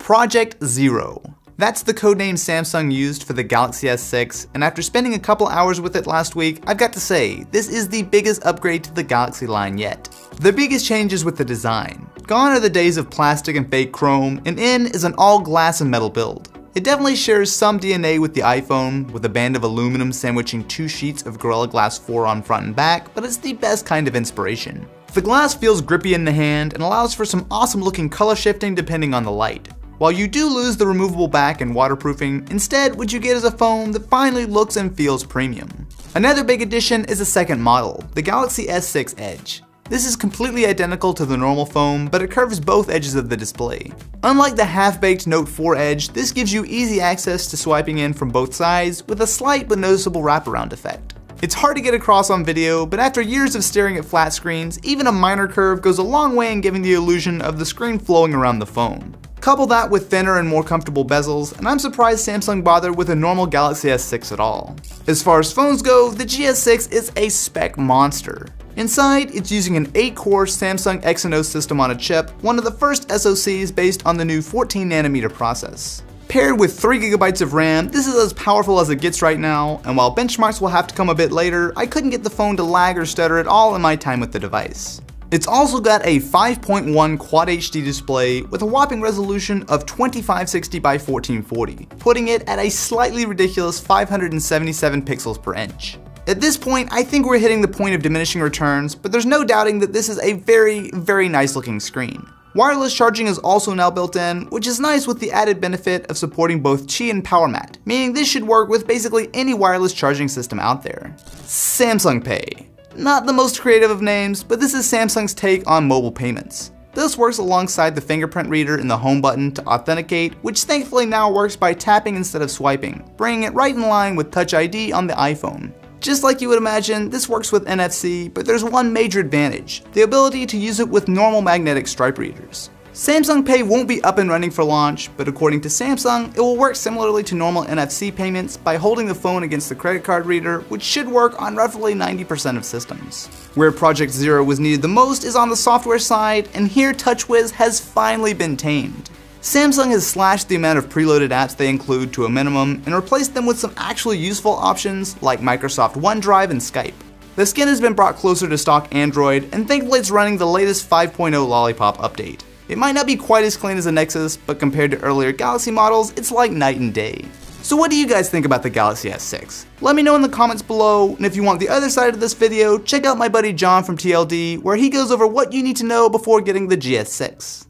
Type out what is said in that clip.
Project Zero. That's the codename Samsung used for the Galaxy S6, and after spending a couple hours with it last week, I've got to say, this is the biggest upgrade to the Galaxy line yet. The biggest change is with the design. Gone are the days of plastic and fake chrome, and in is an all glass and metal build. It definitely shares some DNA with the iPhone, with a band of aluminum sandwiching 2 sheets of Gorilla Glass 4 on front and back, but it's the best kind of inspiration. The glass feels grippy in the hand and allows for some awesome looking color shifting depending on the light. While you do lose the removable back and waterproofing, instead what you get is a phone that finally looks and feels premium. Another big addition is the second model, the Galaxy S6 Edge. This is completely identical to the normal phone, but it curves both edges of the display. Unlike the half-baked Note 4 Edge, this gives you easy access to swiping in from both sides with a slight but noticeable wraparound effect. It's hard to get across on video, but after years of staring at flat screens, even a minor curve goes a long way in giving the illusion of the screen flowing around the phone. Couple that with thinner and more comfortable bezels, and I'm surprised Samsung bothered with a normal Galaxy S6 at all. As far as phones go, the GS6 is a spec monster. Inside, it's using an 8-core Samsung Exynos system on a chip, one of the first SoCs based on the new 14nm process. Paired with 3GB of RAM, this is as powerful as it gets right now, and while benchmarks will have to come a bit later, I couldn't get the phone to lag or stutter at all in my time with the device. It's also got a 5.1 Quad HD display with a whopping resolution of 2560 by 1440, putting it at a slightly ridiculous 577 pixels per inch. At this point, I think we're hitting the point of diminishing returns, but there's no doubting that this is a very nice looking screen. Wireless charging is also now built in, which is nice with the added benefit of supporting both Qi and PowerMat, meaning this should work with basically any wireless charging system out there. Samsung Pay. Not the most creative of names, but this is Samsung's take on mobile payments. This works alongside the fingerprint reader and the home button to authenticate, which thankfully now works by tapping instead of swiping, bringing it right in line with Touch ID on the iPhone. Just like you would imagine, this works with NFC, but there's one major advantage, the ability to use it with normal magnetic stripe readers. Samsung Pay won't be up and running for launch, but according to Samsung, it will work similarly to normal NFC payments by holding the phone against the credit card reader, which should work on roughly 90% of systems. Where Project Zero was needed the most is on the software side, and here TouchWiz has finally been tamed. Samsung has slashed the amount of preloaded apps they include to a minimum and replaced them with some actually useful options like Microsoft OneDrive and Skype. The skin has been brought closer to stock Android, and thankfully it's running the latest 5.0 Lollipop update. It might not be quite as clean as the Nexus, but compared to earlier Galaxy models, it's like night and day. So what do you guys think about the Galaxy S6? Let me know in the comments below, and if you want the other side of this video, check out my buddy John from TLD, where he goes over what you need to know before getting the GS6.